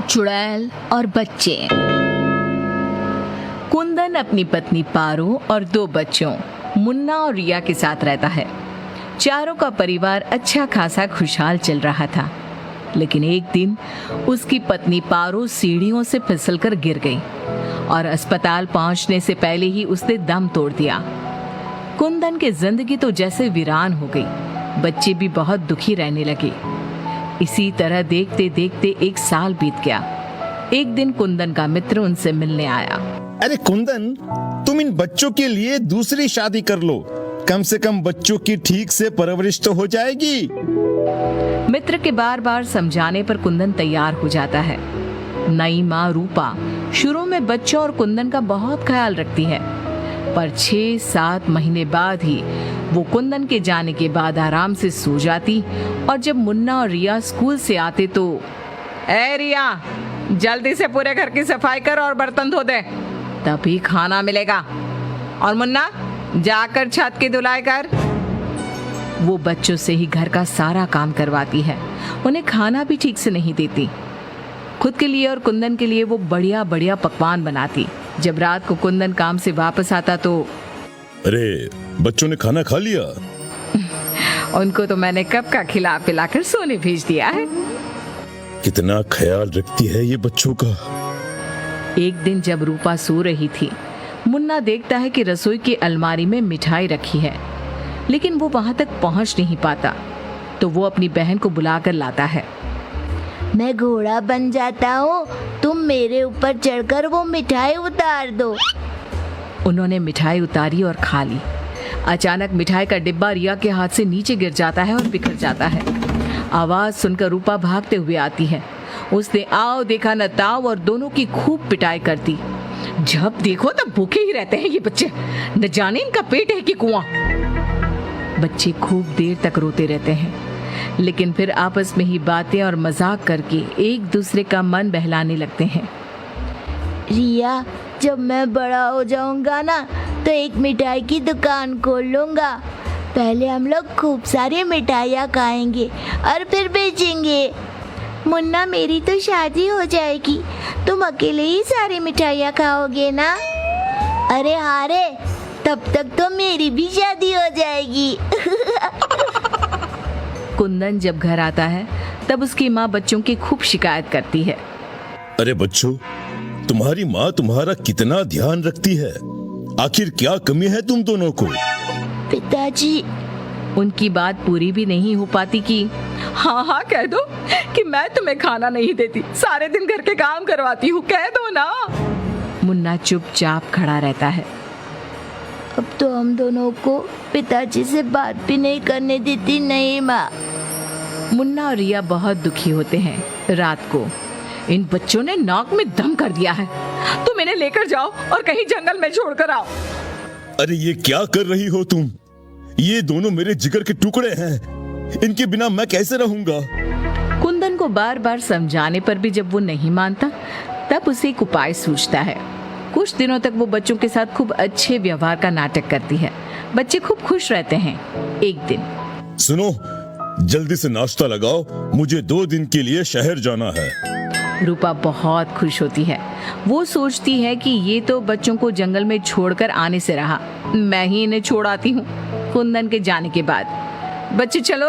चुड़ैल और बच्चे। कुंदन अपनी पत्नी पारो और 2 बच्चों मुन्ना और रिया के साथ रहता है। चारों का परिवार अच्छा खासा खुशहाल चल रहा था, लेकिन एक दिन उसकी पत्नी पारो सीढ़ियों से फिसलकर गिर गई और अस्पताल पहुंचने से पहले ही उसने दम तोड़ दिया। कुंदन की जिंदगी तो जैसे वीरान हो गई। बच्चे भी बहुत दुखी रहने लगे। इसी तरह देखते देखते 1 साल बीत गया। एक दिन कुंदन का मित्र उनसे मिलने आया। अरे कुंदन, तुम इन बच्चों के लिए दूसरी शादी कर लो, कम से कम बच्चों की ठीक से परवरिश तो हो जाएगी। मित्र के बार बार समझाने पर कुंदन तैयार हो जाता है। नई माँ रूपा शुरू में बच्चों और कुंदन का बहुत ख्याल रखती है, पर 6-7 महीने बाद ही वो कुंदन के जाने के बाद आराम से सो जाती। और जब मुन्ना और रिया स्कूल से आते तो, ए रिया, जल्दी से पूरे घर की सफाई कर और बर्तन धो दे, तभी खाना मिलेगा। और मुन्ना, जाकर छत की धुलाई कर। वो बच्चों से ही घर का सारा काम करवाती है। उन्हें खाना भी ठीक से नहीं देती। खुद के लिए और कुंदन के लिए वो बढ़िया बढ़िया पकवान बनाती। जब रात को कुंदन काम से वापस आता तो, अरे बच्चों ने खाना खा लिया? उनको तो मैंने कब का खिला पिलाकर सोने भेज दिया है। कितना ख्याल रखती है ये बच्चों का। एक दिन जब रूपा सो रही थी, मुन्ना देखता है कि रसोई की अलमारी में मिठाई रखी है, लेकिन वो वहां तक पहुंच नहीं पाता। तो वो अपनी बहन को बुलाकर लाता है। मैं घोड़ा बन जाता हूँ, तुम मेरे ऊपर चढ़कर वो मिठाई उतार दो। उन्होंने मिठाई उतारी और खा ली। अचानक मिठाई का डिब्बा रिया के हाथ से नीचे गिर जाता है और बिखर जाता है। आवाज सुनकर रूपा भागते हुए आती है। उसने आओ देखा न ताव और दोनों की खूब पिटाई कर दी। जब देखो तब भूखे ही रहते हैं ये बच्चे, न जाने इनका पेट है कि कुआं। बच्चे खूब देर तक रोते रहते हैं, लेकिन फिर आपस में ही बातें और मजाक करके एक दूसरे का मन बहलाने लगते हैं। रिया, जब मैं बड़ा हो जाऊंगा ना तो एक मिठाई की दुकान खोल लूंगा। पहले हम लोग खूब सारी मिठाइयाँ खाएंगे और फिर बेचेंगे। मुन्ना, मेरी तो शादी हो जाएगी, तुम अकेले ही सारी मिठाइयाँ खाओगे ना? अरे हाँ रे, तब तक तो मेरी भी शादी हो जाएगी। कुंदन जब घर आता है तब उसकी माँ बच्चों की खूब शिकायत करती है। अरे बच्चों, तुम्हारी माँ तुम्हारा कितना ध्यान रखती है, आखिर क्या कमी है तुम दोनों को? पिताजी, उनकी बात पूरी भी नहीं हो पाती कि हाँ हाँ कह दो कि मैं तुम्हें खाना नहीं देती, सारे दिन घर के काम करवाती हूँ, कह दो ना। मुन्ना चुपचाप खड़ा रहता है। अब तो हम दोनों को पिताजी से बात भी नहीं करने देती। नहीं माँ। मुन्ना और रिया बहुत दुखी होते हैं। रात को इन बच्चों ने नाक में दम कर दिया है, तुम इन्हें लेकर जाओ और कहीं जंगल में छोड़कर आओ। अरे ये क्या कर रही हो तुम? ये दोनों मेरे जिगर के टुकड़े हैं, इनके बिना मैं कैसे रहूंगा? कुंदन को बार बार समझाने पर भी जब वो नहीं मानता, तब उसे एक उपाय सूझता है। कुछ दिनों तक वो बच्चों के साथ खूब अच्छे व्यवहार का नाटक करती है। बच्चे खूब खुश रहते हैं। एक दिन, सुनो, जल्दी से नाश्ता लगाओ, मुझे 2 दिन के लिए शहर जाना है। रूपा बहुत खुश होती है। वो सोचती है कि ये तो बच्चों को जंगल में छोड़कर आने से रहा, मैं ही इन्हें छोड़ आती हूँ। कुंदन के जाने के बाद, बच्चे चलो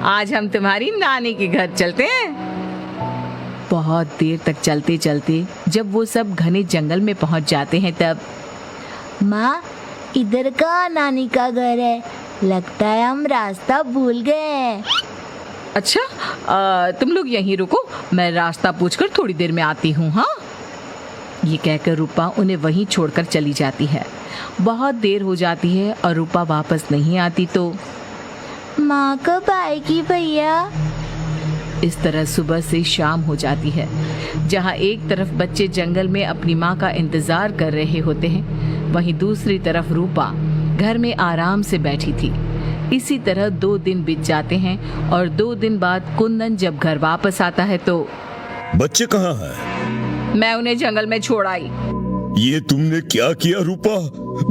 आज हम तुम्हारी नानी के घर चलते हैं। बहुत देर तक चलते चलते जब वो सब घने जंगल में पहुंच जाते हैं तब, माँ, इधर का नानी का घर है, लगता है हम रास्ता भूल गए हैं। अच्छा, तुम लोग यहीं रुको, मैं रास्ता पूछकर थोड़ी देर में आती हूँ। हाँ, ये कहकर रूपा उन्हें वहीं छोड़कर चली जाती है। बहुत देर हो जाती है और रूपा वापस नहीं आती तो, माँ कब आएगी भैया? इस तरह सुबह से शाम हो जाती है। जहाँ एक तरफ बच्चे जंगल में अपनी माँ का इंतजार कर रहे होते हैं, वहीं दूसरी तरफ रूपा घर में आराम से बैठी थी। इसी तरह 2 दिन बीत जाते हैं और 2 दिन बाद कुंदन जब घर वापस आता है तो, बच्चे कहाँ हैं? मैं उन्हें जंगल में छोड़ आई। ये तुमने क्या किया रूपा?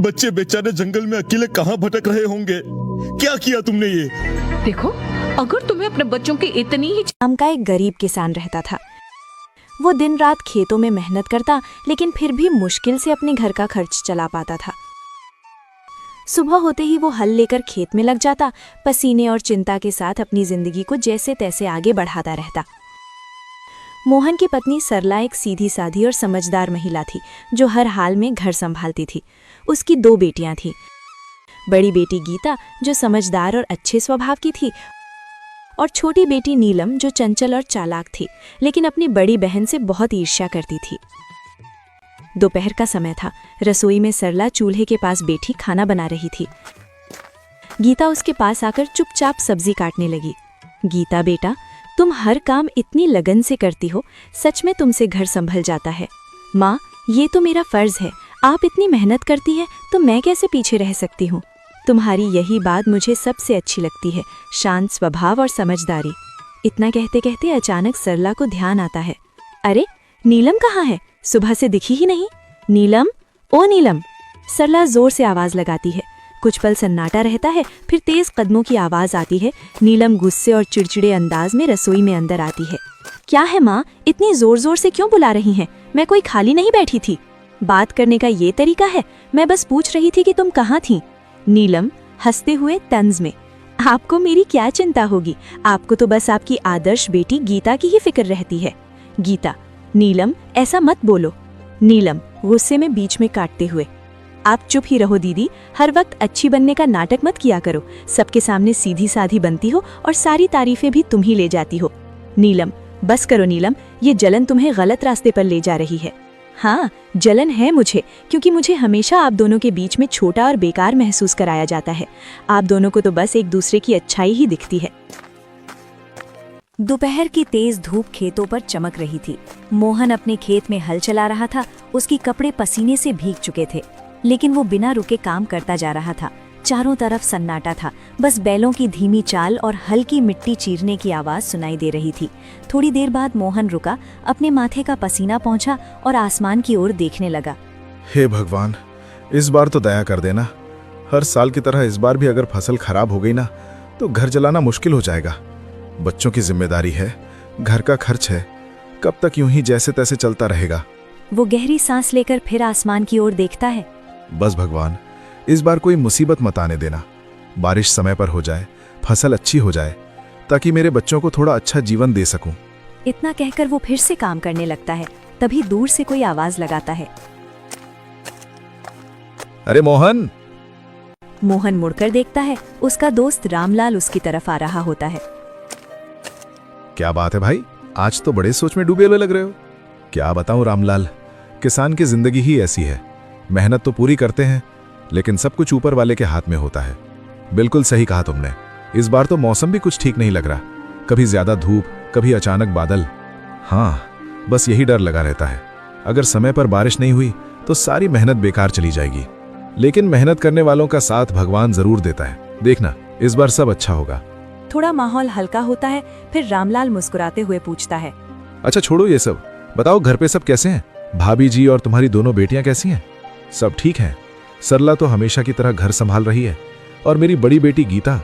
बच्चे बेचारे जंगल में अकेले कहाँ भटक रहे होंगे? क्या किया तुमने ये? देखो, अगर तुम्हें अपने बच्चों की इतनी ही नाम का एक गरीब किसान रहता था। वो दिन रात खेतों में मेहनत करता, लेकिन फिर भी मुश्किल से अपने घर का खर्च चला पाता था। सुबह होते ही वो हल लेकर खेत में लग जाता, पसीने और चिंता के साथ अपनी जिंदगी को जैसे तैसे आगे बढ़ाता रहता। मोहन की पत्नी सरला एक सीधी साधी और समझदार महिला थी, जो हर हाल में घर संभालती थी। उसकी 2 बेटियां थीं। बड़ी बेटी गीता, जो समझदार और अच्छे स्वभाव की थी, और छोटी बेटी नीलम, जो चंचल और चालाक थी, लेकिन अपनी बड़ी बहन से बहुत ईर्ष्या करती थी। दोपहर का समय था। रसोई में सरला चूल्हे के पास बैठी खाना बना रही थी। गीता उसके पास आकर चुपचाप सब्जी काटने लगी। गीता बेटा, तुम हर काम इतनी लगन से करती हो, सच में तुमसे घर संभल जाता है। माँ, ये तो मेरा फर्ज है, आप इतनी मेहनत करती हैं तो मैं कैसे पीछे रह सकती हूँ। तुम्हारी यही बात मुझे सबसे अच्छी लगती है, शांत स्वभाव और समझदारी। इतना कहते कहते अचानक सरला को ध्यान आता है, अरे नीलम कहाँ है? सुबह से दिखी ही नहीं। नीलम, ओ नीलम! सरला जोर से आवाज लगाती है। कुछ पल सन्नाटा रहता है, फिर तेज कदमों की आवाज आती है। नीलम गुस्से और चिड़चिड़े अंदाज में रसोई में अंदर आती है। क्या है माँ, इतनी जोर जोर से क्यों बुला रही हैं? मैं कोई खाली नहीं बैठी थी। बात करने का ये तरीका है? मैं बस पूछ रही थी कि तुम कहाँ थी। नीलम हंसते हुए तंज में, आपको मेरी क्या चिंता होगी, आपको तो बस आपकी आदर्श बेटी गीता की ही फिक्र रहती है। गीता, नीलम ऐसा मत बोलो। नीलम गुस्से में बीच में काटते हुए, आप चुप ही रहो दीदी, हर वक्त अच्छी बनने का नाटक मत किया करो। सबके सामने सीधी साधी बनती हो और सारी तारीफें भी तुम ही ले जाती हो। नीलम, बस करो नीलम, ये जलन तुम्हें गलत रास्ते पर ले जा रही है। हाँ, जलन है मुझे, क्योंकि मुझे हमेशा आप दोनों के बीच में छोटा और बेकार महसूस कराया जाता है। आप दोनों को तो बस एक दूसरे की अच्छाई ही दिखती है। दोपहर की तेज धूप खेतों पर चमक रही थी। मोहन अपने खेत में हल चला रहा था। उसके कपड़े पसीने से भीग चुके थे, लेकिन वो बिना रुके काम करता जा रहा था। चारों तरफ सन्नाटा था, बस बैलों की धीमी चाल और हल्की मिट्टी चीरने की आवाज सुनाई दे रही थी। थोड़ी देर बाद मोहन रुका, अपने माथे का पसीना पोंछा और आसमान की ओर देखने लगा। हे भगवान, इस बार तो दया कर देना। हर साल की तरह इस बार भी अगर फसल खराब हो गई ना, तो घर चलाना मुश्किल हो जाएगा। बच्चों की जिम्मेदारी है, घर का खर्च है, कब तक यूं ही जैसे तैसे चलता रहेगा। वो गहरी सांस लेकर फिर आसमान की ओर देखता है। बस भगवान, इस बार कोई मुसीबत मत आने देना। बारिश समय पर हो जाए, फसल अच्छी हो जाए, ताकि मेरे बच्चों को थोड़ा अच्छा जीवन दे सकूं। इतना कहकर वो फिर से काम करने लगता है। तभी दूर से कोई आवाज लगाता है, अरे मोहन! मोहन मुड़कर देखता है। उसका दोस्त रामलाल उसकी तरफ आ रहा होता है। क्या बात है भाई, आज तो बड़े सोच में डूबे हुए लग रहे हो। क्या बताऊं रामलाल, किसान की जिंदगी ही ऐसी है। मेहनत तो पूरी करते हैं, लेकिन सब कुछ ऊपर वाले के हाथ में होता है। बिल्कुल सही कहा तुमने। इस बार तो मौसम भी कुछ ठीक नहीं लग रहा, कभी ज्यादा धूप, कभी अचानक बादल। हाँ, बस यही डर लगा रहता है। अगर समय पर बारिश नहीं हुई तो सारी मेहनत बेकार चली जाएगी। लेकिन मेहनत करने वालों का साथ भगवान जरूर देता है। देखना, इस बार सब अच्छा होगा। थोड़ा माहौल हल्का होता है, फिर रामलाल मुस्कुराते हुए पूछता है, अच्छा छोड़ो ये सब, बताओ घर पे सब कैसे हैं? भाभी जी और तुम्हारी दोनों बेटियां कैसी हैं? सब ठीक हैं? सरला तो हमेशा की तरह घर संभाल रही है, और मेरी बड़ी बेटी गीता,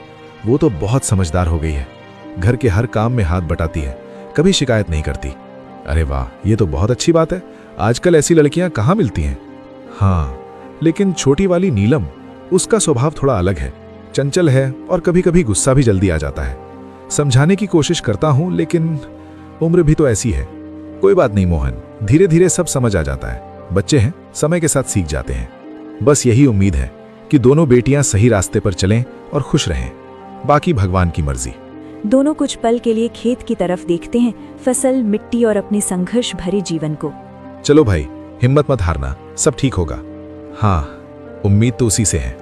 वो तो बहुत समझदार हो गई है। घर के हर काम में हाथ बटाती है, कभी शिकायत नहीं करती। अरे वाह, ये तो बहुत अच्छी बात है। आजकल ऐसी लड़कियां कहाँ मिलती हैं। हाँ, लेकिन छोटी वाली नीलम, उसका स्वभाव थोड़ा अलग है, चंचल है और कभी कभी गुस्सा भी जल्दी आ जाता है। समझाने की कोशिश करता हूं, लेकिन उम्र भी तो ऐसी है। कोई बात नहीं मोहन, धीरे धीरे सब समझ आ जाता है। बच्चे हैं, समय के साथ सीख जाते हैं। बस यही उम्मीद है कि दोनों बेटियां सही रास्ते पर चलें और खुश रहें। बाकी भगवान की मर्जी। दोनों कुछ पल के लिए खेत की तरफ देखते हैं, फसल, मिट्टी और अपने संघर्ष भरे जीवन को। चलो भाई, हिम्मत मत हारना, सब ठीक होगा। हाँ, उम्मीद तो उसी से है।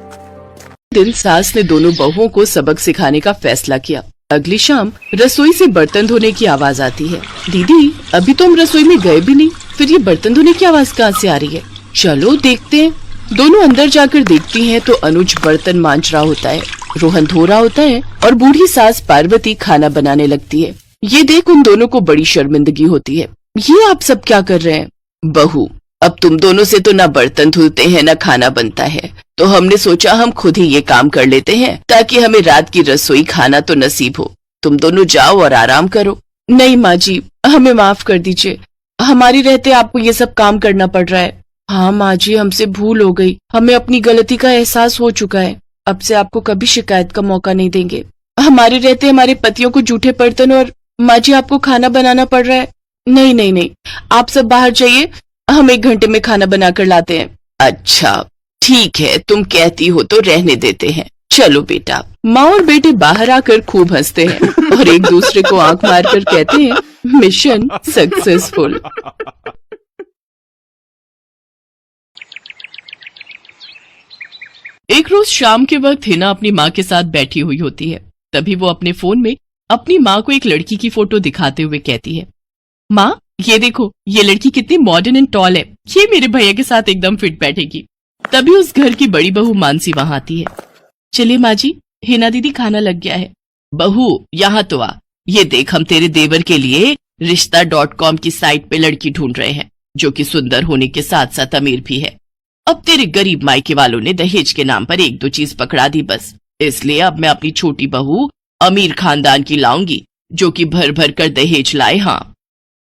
दिन सास ने दोनों बहुओं को सबक सिखाने का फैसला किया। अगली शाम रसोई से बर्तन धोने की आवाज आती है। दीदी, अभी तो हम रसोई में गए भी नहीं, फिर ये बर्तन धोने की आवाज कहाँ से आ रही है? चलो देखते हैं। दोनों अंदर जाकर देखती हैं तो अनुज बर्तन मांज रहा होता है, रोहन धो रहा होता है और बूढ़ी सास पार्वती खाना बनाने लगती है। ये देख उन दोनों को बड़ी शर्मिंदगी होती है। ये आप सब क्या कर रहे हैं? बहू, अब तुम दोनों से तो ना बर्तन धुलते हैं ना खाना बनता है, तो हमने सोचा हम खुद ही ये काम कर लेते हैं, ताकि हमें रात की रसोई खाना तो नसीब हो। तुम दोनों जाओ और आराम करो। नहीं माँ जी, हमें माफ कर दीजिए, हमारी रहते आपको ये सब काम करना पड़ रहा है। हाँ माँ जी, हमसे भूल हो गई, हमें अपनी गलती का एहसास हो चुका है। अब से आपको कभी शिकायत का मौका नहीं देंगे। हमारे रहते हमारे पतियों को जूठे बर्तन और माँ जी आपको खाना बनाना पड़ रहा है। नहीं नहीं नहीं, आप सब बाहर जाइए, हम 1 घंटे में खाना बनाकर लाते हैं। अच्छा ठीक है, तुम कहती हो तो रहने देते हैं। चलो बेटा। माँ और बेटे बाहर आकर खूब हंसते हैं और एक दूसरे को आंख मारकर कहते हैं मिशन सक्सेसफुल। एक रोज शाम के वक्त हिना अपनी माँ के साथ बैठी हुई होती है। तभी वो अपने फोन में अपनी माँ को एक लड़की की फोटो दिखाते हुए कहती है, माँ ये देखो, ये लड़की कितनी मॉडर्न एंड टॉल है, ये मेरे भैया के साथ एकदम फिट बैठेगी। तभी उस घर की बड़ी बहू मानसी वहां आती है। चलिए माँ जी, हिना दीदी खाना लग गया है। बहू यहाँ तो आ, ये देख हम तेरे देवर के लिए रिश्ता.com की साइट पे लड़की ढूंढ रहे हैं, जो कि सुंदर होने के साथ साथ अमीर भी है। अब तेरे गरीब मायके वालों ने दहेज के नाम पर 1-2 चीज पकड़ा दी बस, इसलिए अब मैं अपनी छोटी बहू अमीर खानदान की लाऊंगी, जो कि भर भर कर दहेज लाए। हाँ,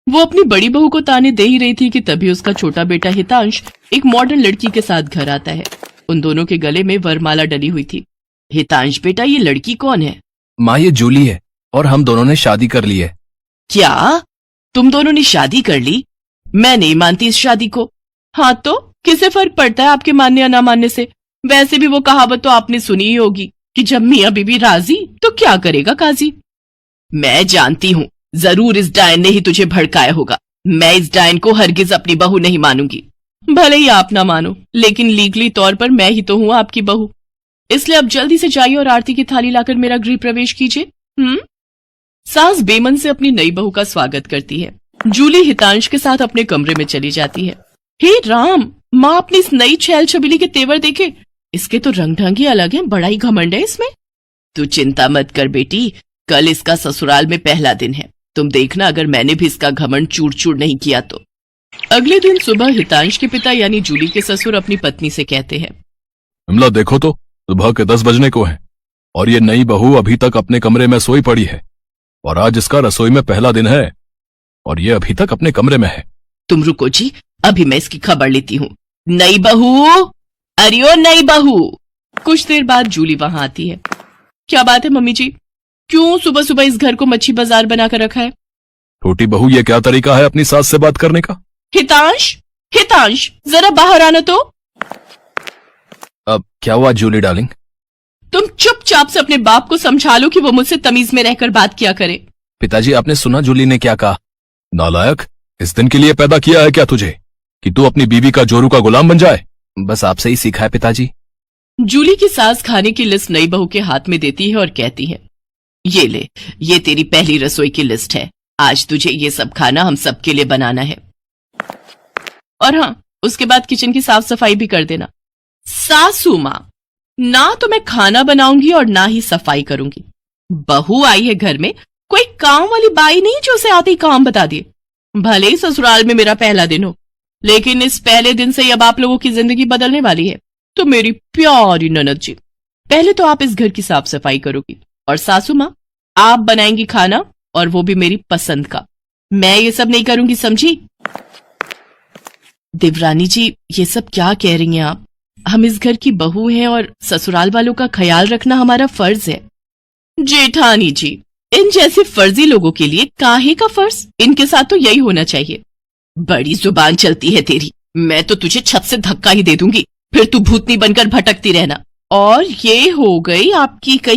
वो अपनी बड़ी बहू को ताने दे ही रही थी कि तभी उसका छोटा बेटा हितांश एक मॉडर्न लड़की के साथ घर आता है। उन दोनों के गले में वरमाला डली हुई थी। हितांश बेटा, ये लड़की कौन है? माँ ये जूली है और हम दोनों ने शादी कर ली है। क्या तुम दोनों ने शादी कर ली? मैं नहीं मानती इस शादी को। हाँ तो किसे फर्क पड़ता है आपके मानने या ना मानने से? वैसे भी वो कहावत तो आपने सुनी ही होगी कि जब मियाँ बीबी राजी तो क्या करेगा काजी। मैं जानती हूँ, जरूर इस डायन ने ही तुझे भड़काया होगा। मैं इस डायन को हरगिज अपनी बहू नहीं मानूंगी। भले ही आप ना मानो, लेकिन लीगली तौर पर मैं ही तो हूँ आपकी बहू। इसलिए अब जल्दी से जाइए और आरती की थाली लाकर मेरा गृह प्रवेश कीजिए। सास बेमन से अपनी नई बहू का स्वागत करती है। जूली हितांश के साथ अपने कमरे में चली जाती है। हे राम, माँ अपनी इस नई छैल छबीली के तेवर देखे, इसके तो रंग ढंग ही अलग है, बड़ा ही घमंड है इसमें। तू चिंता मत कर बेटी, कल इसका ससुराल में पहला दिन है, तुम देखना अगर मैंने भी इसका घमंड चूर चूर नहीं किया तो। अगले दिन सुबह हितांश के पिता यानी जूली के ससुर अपनी पत्नी से कहते हैं, विमला देखो तो, सुबह के 10 बजने को है और ये नई बहू अभी तक अपने कमरे में सोई पड़ी है, और आज इसका रसोई में पहला दिन है और ये अभी तक अपने कमरे में है। तुम रुको जी, अभी मैं इसकी खबर लेती हूँ। नई बहू, अरे ओ नई बहू। कुछ देर बाद जूली वहां आती है। क्या बात है मम्मी जी, क्यों सुबह सुबह इस घर को मच्छी बाजार बनाकर रखा है? छोटी बहू, ये क्या तरीका है अपनी सास से बात करने का? हितांश, हितांश जरा बाहर आना तो। अब क्या हुआ जूली डार्लिंग? तुम चुपचाप से अपने बाप को समझा लो कि वो मुझसे तमीज में रहकर बात किया करे। पिताजी, आपने सुना जूली ने क्या कहा? नालायक, इस दिन के लिए पैदा किया है क्या तुझे कि तू अपनी बीवी का जोरू का गुलाम बन जाए? बस आपसे ही सीखा है पिताजी। जूली की सास खाने की लिस्ट नई बहू के हाथ में देती है और कहती है, ये ले, ये तेरी पहली रसोई की लिस्ट है, आज तुझे ये सब खाना हम सबके लिए बनाना है। और हाँ, उसके बाद किचन की साफ सफाई भी कर देना। सासू माँ, ना तो मैं खाना बनाऊंगी और ना ही सफाई करूंगी। बहू आई है घर में, कोई काम वाली बाई नहीं जो उसे आते ही काम बता दिए। भले ही ससुराल में मेरा पहला दिन हो, लेकिन इस पहले दिन से अब आप लोगों की जिंदगी बदलने वाली है। तो मेरी प्यारी ननद जी, पहले तो आप इस घर की साफ सफाई करोगी और सासू माँ आप बनाएंगी खाना, और वो भी मेरी पसंद का। मैं ये सब नहीं करूंगी, समझी? देवरानी जी, ये सब क्या कह रही हैं आप? हम इस घर की बहू हैं और ससुराल वालों का ख्याल रखना हमारा फर्ज है। जेठानी जी, इन जैसे फर्जी लोगों के लिए काहे का फर्ज? इनके साथ तो यही होना चाहिए। बड़ी जुबान चलती है तेरी, मैं तो तुझे छत से धक्का ही दे दूंगी, फिर तू भूतनी बनकर भटकती रहना। और ये हो गई आपकी कही